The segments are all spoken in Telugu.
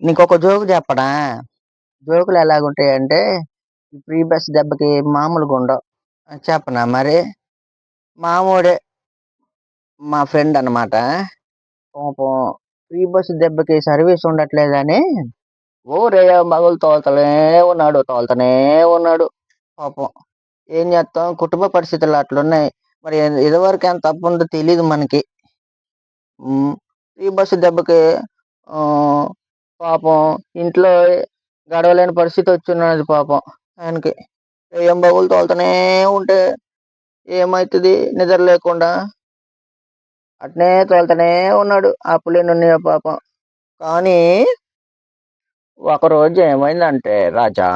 నీకొక జోక్ చెప్పనా? జోకులు ఎలాగుంటాయంటే, ఈ ఫ్రీ బస్ దెబ్బకి మామూలుగుండవు. చెప్పనా మరి? మావోడే మా ఫ్రెండ్ అనమాట. పాపం ఫ్రీ బస్ దెబ్బకి సర్వీస్ ఉండట్లేదని ఓ రేయింబవళ్ళు తోలుతనే ఉన్నాడు. తోలుతనే ఉన్నాడు. పాపం ఏం చేత్తాం, కుటుంబ పరిస్థితులు అట్లున్నాయి. మరి ఇదివరకు ఎంత అప్పుందో తెలీదు మనకి. హ్మ్. ఫ్రీ బస్ దెబ్బకి ఆహ్, పాపం ఇంట్లో గడవలేని పరిస్థితొచ్చున్నది పాపం ఆయనకి. రేయింబవళ్ళు తోలుతనే ఉంటే ఏమైతది నిద్ర లేకుండా. అట్నే తోలుతనే ఉన్నాడు. అప్పులెన్నున్నాయో పాపం. కానీ ఒకరోజు ఏమైందంటే రాజా,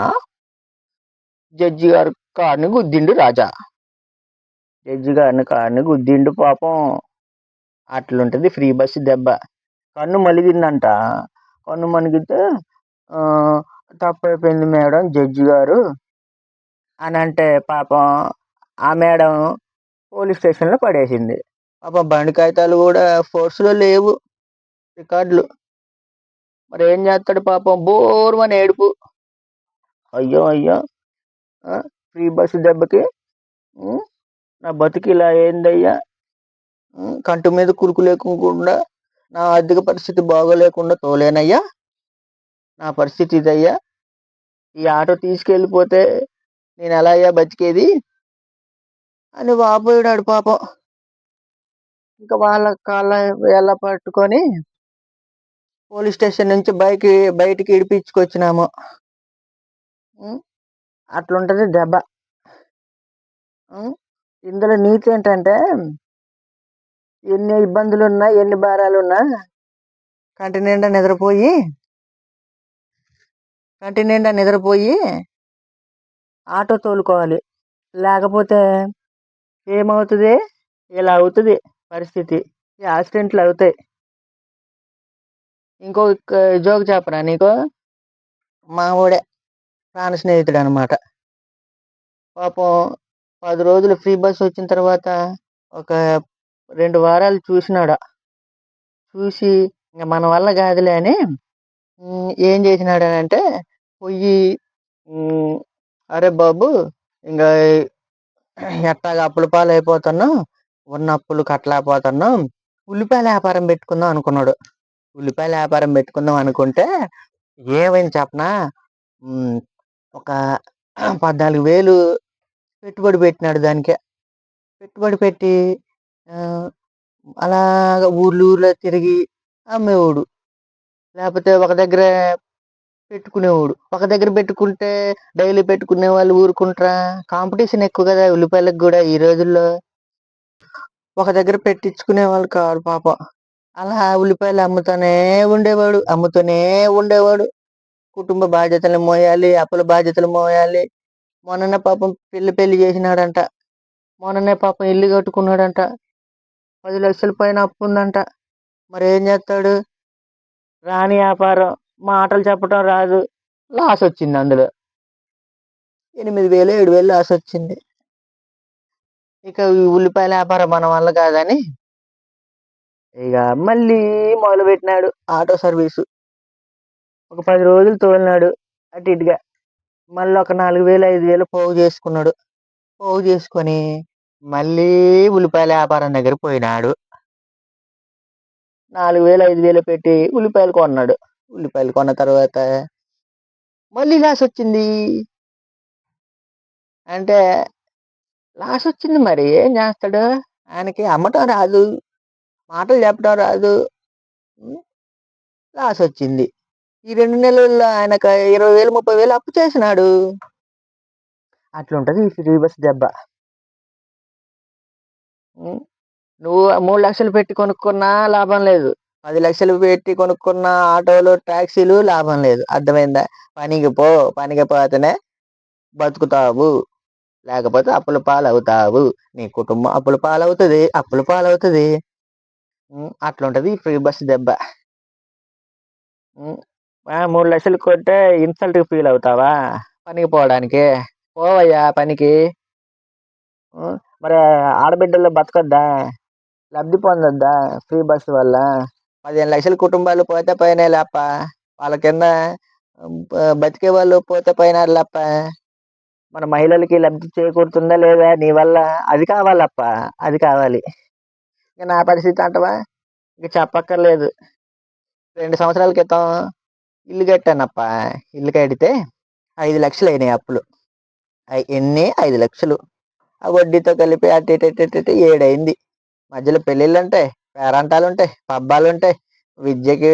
జడ్జి గారి కార్‌ని గుద్దిండు రాజా. జడ్జి గారిని కార్‌ని గుద్దిండు పాపం. అట్లుంటది ఫ్రీ బస్ దెబ్బ. కన్ను మలిగిందంట. కన్ను మలిగితే ఆహ్, తప్పైపోయింది మేడం జడ్జి గారు అనంటే పాపం ఆ మేడం పోలీస్ స్టేషన్‌లో పడేసింది. పాపం బండి కాగితాలు గూడా ఫోర్స్‌లో లేవు రికార్డులు. మరేం జేత్తాడు పాపం బోరుమని ఏడుపు. అయ్యో! అయ్యో! ఆ! ఫ్రీ బస్ దెబ్బకి హ్మ్. నా బతుకిలా అయిందయ్యా! కంటి మీద కురుకు లేకోకుండా, నా ఆర్థిక పరిస్థితి బాగోలేకుండా తోలానయ్యా! నా పరిస్థితి ఇదయ్యా! ఈ ఆటో తీసుకెళ్ళిపోతే నేనెలా బతికేది? అని వాపోయాడాడు పాపం. ఇంక వాళ్ళ కాళ్ళ వేళ్ళ పట్టుకొని పోలీస్ స్టేషన్ నుంచి బయటికి ఇడిపించుకొచ్చినాము. హ్మ్. అట్లుంటది దెబ్బ. హ్మ్. ఇందులో నీతేంటంటే, ఎన్ని ఇబ్బందులున్నా, ఎన్ని భారాలున్నా కంటి నిండా నిద్రపోయి కంటి నిండా నిద్రపోయి ఆటో తోలుకోవాలి. లేకపోతే ఏమవుతది? ఇలా అవుతది పరిస్థితి. ఈ యాక్సిడెంట్‌లవుతాయి. ఇంకొక జోక్ చెప్పనా నీకు? మావోడే ప్రాణ స్నేహితుడనమాట. పాపం 10 రోజులు ఫ్రీ బస్ వచ్చిన తర్వాత ఒక 2 వారాలు చూసినాడ. చూసి ఇంక మన వల్ల కాదులే అని ఏం చేసినాడనంటే పొయ్యి హ్మ్. "అరే బాబు! ఇంగ ఎట్టాగో అప్పుల పాలైపోతున్నాం. ఉన్న అప్పులు కట్టలేకపోతున్నాం. ఉల్లిపాయల యాపారం పెట్టుకుందాం" అనుకున్నాడు. ఉల్లిపాయల యాపారం పెట్టుకుందాం అనుకుంటే ఏమైంది చెప్పనా? హ్మ్. ఒక 14,000 పెట్టుబడి పెట్టినాడు దానికే. పెట్టుబడి పెట్టి ఆహ్, అలాగా ఊర్లు ఊర్లో తిరిగి అమ్మేవోడు. లేపోతే ఒక దగ్గర పెట్టుకునేవోడు. ఒక దగ్గర పెట్టుకుంటే డైలీ పెట్టుకునే వాళ్ళు ఊరుకుంటారా? కాంపిటీషన్ ఎక్కువ గదా! ఉల్లిపాయలకు గూడా ఈ రోజుల్లో. ఒక దగ్గర పెట్టించుకునేవాళ్ళు కాదు పాపం. అలా ఉల్లిపాయలు అమ్ముతానే ఉండేవాడు. అమ్ముతూనే ఉండేవాడు. కుటుంబ బాధ్యతలు మోయాలి. అప్పుల బాధ్యతలు మోయాలి. మొన్ననే పాపం పెళ్లి చేసినాడంట. మొన్ననే పాపం ఇల్లు కట్టుకున్నాడంట. 10,00,000 పైన అప్పుందంట. మరేం జేత్తాడు? రాని యాపారం. మాటలు చెప్పటం రాదు. లాసొచ్చింది అందులో. 8,000, 7,000 లాసొచ్చింది. ఇక ఈ ఉల్లిపాయల యాపారం మన వల్ల కాదని, ఇగ మళ్ళీ మొదలుపెట్టినాడు ఆటో సర్వీసు. ఒక 10 రోజులు తోలినాడు అటు ఇటుగా. మళ్ళొక 4,000, 5,000 పోగు చేసుకున్నాడు. పోగు చేసుకొని మళ్ళీ ఉల్లిపాయల యాపారం దగ్గరికి పోయినాడు. 4,000, 5,000 పెట్టి ఉల్లిపాయలు కొన్నాడు. ఉల్లిపాయలు కొన్న తర్వాత మళ్ళీ లాసొచ్చింది. అంటే లాసొచ్చింది మరి ఏం జేస్తాడు? ఆయనకి అమ్మటం రాదు. మాటలు చెప్పడం రాదు. హ్మ్. లాసొచ్చింది. ఈ 2 నెలల్లో ఆయనకు 20,000, 30,000 అప్పు చేసినాడు. అట్లుంటది ఈ ఫ్రీ బస్ దెబ్బ. హ్మ్. నువ్వు 3,00,000 పెట్టి కొనుక్కున్నా లాభం లేదు. 10,00,000 పెట్టి కొనుక్కున్న ఆటోలు, టాక్సీలు లాభం లేదు. అర్థమైందా? పనికి పో. పనికి పోతేనే బతుకుతావు. లేకపోతే అప్పుల పాలవుతావు. నీ కుటుంబం అప్పుల పాలవుతది. అప్పుల పాలవుతది. అట్లుంటది ఈ ఫ్రీ బస్ దెబ్బ. హ్మ్. 3,00,000 కొంటే ఇన్సల్ట్‌గా ఫీల్ అవుతావా? పనికి పోవడానికి. పోవయ్యా పనికి. మరి ఆడబిడ్డలు బతకొద్దా? లబ్ధి పొందొద్దా ఫ్రీ బస్ వల్ల? 15,00,000 కుటుంబాలు పోతే పోయినాయిలేప్పా. వాళ్ళ కింద బతికే వాళ్ళు పోతే పోయినారులప్ప. మన మహిళలకి లబ్ధి చేకూరుతుందా లేదా నీ వల్ల? అది కావాలప్ప. అది కావాలి. ఇక నా పరిస్థితి అంటవా? ఇక చెప్పక్కర్లేదు. 2 సంవత్సరాల క్రితం ఇల్లు కట్టానప్ప. ఇల్లు కడితే 5 లక్షలు అయినాయి అప్పులు. ఎన్ని 5 లక్షలు. ఆ వడ్డీతో కలిపి అటు ఇటు ఇటు ఇటు ఇటు 7 అయింది. మధ్యలో పెళ్ళిళ్ళుంటాయి, పేరంటాలుంటాయి, పబ్బాలుంటాయి, విద్యకి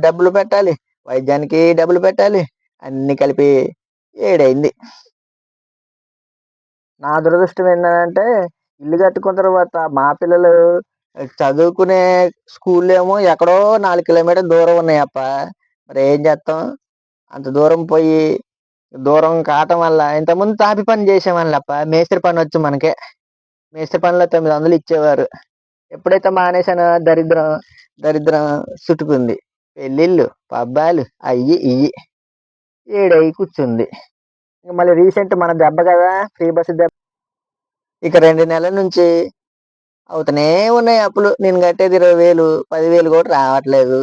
డబ్బులు పెట్టాలి, వైద్యానికి డబ్బులు పెట్టాలి, అన్నీ కలిపి 7 అయింది. నా దురదృష్టం ఏంటంటే ఇల్లు కట్టుకున్న తర్వాత మా పిల్లలు చదువుకునే స్కూల్ ఏమో ఎక్కడో 4 కిలోమీటర్ల దూరం ఉన్నాయప్ప. మరి ఏం చేస్తాం? అంత దూరం పోయి దూరం కావటం వల్ల ఇంతకుముందు తాపి పని చేసేవాళ్ళప్ప. మేస్త్రి పని వచ్చు మనకే. మేస్త్రి పనిలో 900 ఇచ్చేవారు. ఎప్పుడైతే మానేసానో దరిద్రం దరిద్రం చుట్టుకుంది. పెళ్ళిళ్ళు, పబ్బాలు, అయ్యి ఇయ్యి 7 అయ్యి కూర్చుంది. ఇంక మళ్ళీ రీసెంట్ మన దెబ్బ కదా, ఫ్రీ బస్ దెబ్బ. ఇక 2 నెలల నుంచి అవుతూనే ఉన్నాయి అప్పులు. నేను కట్టేది 20,000, 10,000 కూడా రావట్లేదు.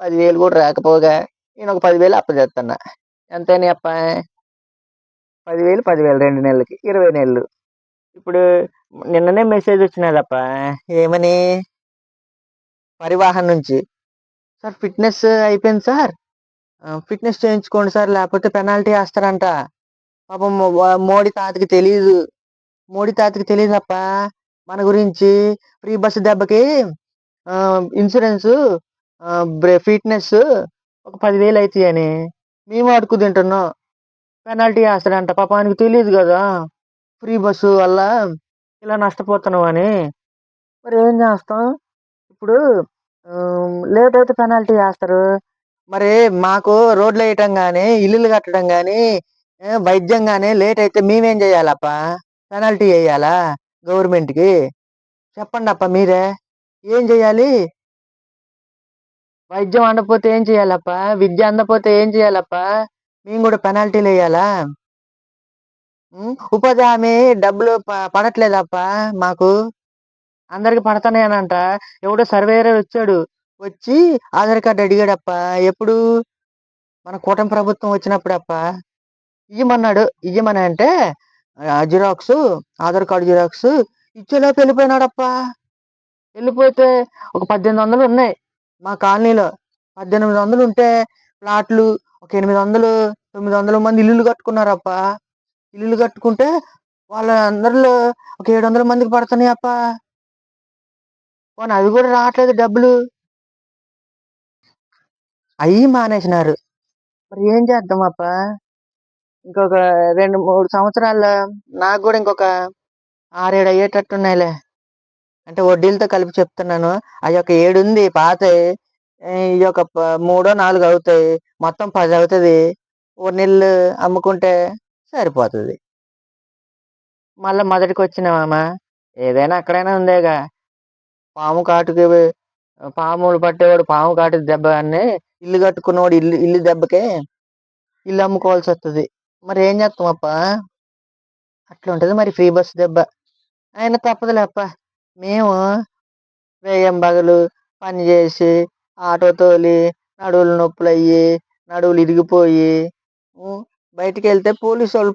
10,000 కూడా రాకపోగా నేను ఒక 10,000 అప్పు చేస్తున్నా. ఎంతైనా అప్ప? 10,000 10,000 2 నెలలకి 20 నెలలు. ఇప్పుడు నిన్ననే మెసేజ్ వచ్చినదప్ప. ఏమని? పరివాహన్ నుంచి. సార్ ఫిట్నెస్ అయిపోయింది సార్, ఫిట్నెస్ చేయించుకోండి సార్, లేకపోతే పెనాల్టీ వేస్తారంట. పాపం మోడీ తాతకి తెలీదు. మోడీ తాతకి తెలియదప్ప మన గురించి. ఫ్రీ బస్సు దెబ్బకి ఇన్సూరెన్స్, ఫిట్నెస్ ఒక 10,000 అవుతాయి అని మేము అడుగు తింటున్నాం. పెనాల్టీ వేస్తాడంట. పాపానికి తెలియదు కదా ఫ్రీ బస్సు వల్ల ఇలా నష్టపోతున్నాం అని. మరి ఏం చేస్తాం ఇప్పుడు? లేట్ అయితే పెనాల్టీ వేస్తారు. మరి మాకు రోడ్లు వేయటం కానీ, ఇల్లులు కట్టడం కానీ, వైద్యం కానీ లేట్ అయితే మేమేం చేయాలప్ప? పెనాల్టీ వేయాలా గవర్నమెంట్కి? చెప్పండి అప్ప మీరే. ఏం చేయాలి? వైద్యం అందకపోతే ఏం చేయాలప్ప? విద్య అందకపోతే ఏం చేయాలప్ప? మేము కూడా పెనాల్టీలు వేయాలా? ఉపాధి హామీ డబ్బులు పడట్లేదప్ప మాకు. అందరికి పడతానేనంట. ఎవడో సర్వేయర్ వచ్చాడు, వచ్చి ఆధార్ కార్డు అడిగాడప్ప. ఎప్పుడు? మన కూటమి ప్రభుత్వం వచ్చినప్పుడప్ప. ఇయ్యమన్నాడు. ఇయ్యమని అంటే జిరాక్స్, ఆధార్ కార్డు జిరాక్స్ ఇచ్చేలోపు వెళ్ళిపోయినాడప్ప. వెళ్ళిపోతే ఒక 1800 ఉన్నాయి మా కాలనీలో. 1800 ఉంటే ప్లాట్లు ఒక 800 900 మంది ఇల్లులు కట్టుకున్నారప్ప. ఇల్లులు కట్టుకుంటే వాళ్ళ అందరిలో ఒక 700 మందికి పడుతున్నాయి అప్ప. పోనీ అవి కూడా రావట్లేదు డబ్బులు. అవి మానేసినారు. మరి ఏం చేద్దాం అప్ప? ఇంకొక 2-3 సంవత్సరాల్లో నాకు కూడా ఇంకొక 6-7 అయ్యేటట్టున్నాయిలే. అంటే వడ్డీలతో కలిపి చెప్తున్నాను. అవి ఒక 7 ఉంది పాతయి. ఇవి ఒక 3-4 అవుతాయి. మొత్తం 10 అవుతుంది. ఓ నెల్లు అమ్ముకుంటే సరిపోతుంది. మళ్ళీ మొదటికి వచ్చినామా? ఏదైనా అక్కడైనా ఉందేగా. పాము కాటుకి పాములు పట్టేవాడు పాము కాటు దెబ్బ అని, ఇల్లు కట్టుకున్నవాడు ఇల్లు ఇల్లు దెబ్బకే ఇల్లు అమ్ముకోవాల్సి వస్తుంది. మరి ఏం చేస్తాం అప్ప? అట్లా ఉంటుంది మరి ఫ్రీ బస్ దెబ్బ. అయినా తప్పదులేప్ప. మేము వేయం బగలు పని చేసి ఆటో తోలి నడువులు నొప్పులు అయ్యి, నడువులు ఇరిగిపోయి బయటికి వెళ్తే పోలీసు వాళ్ళు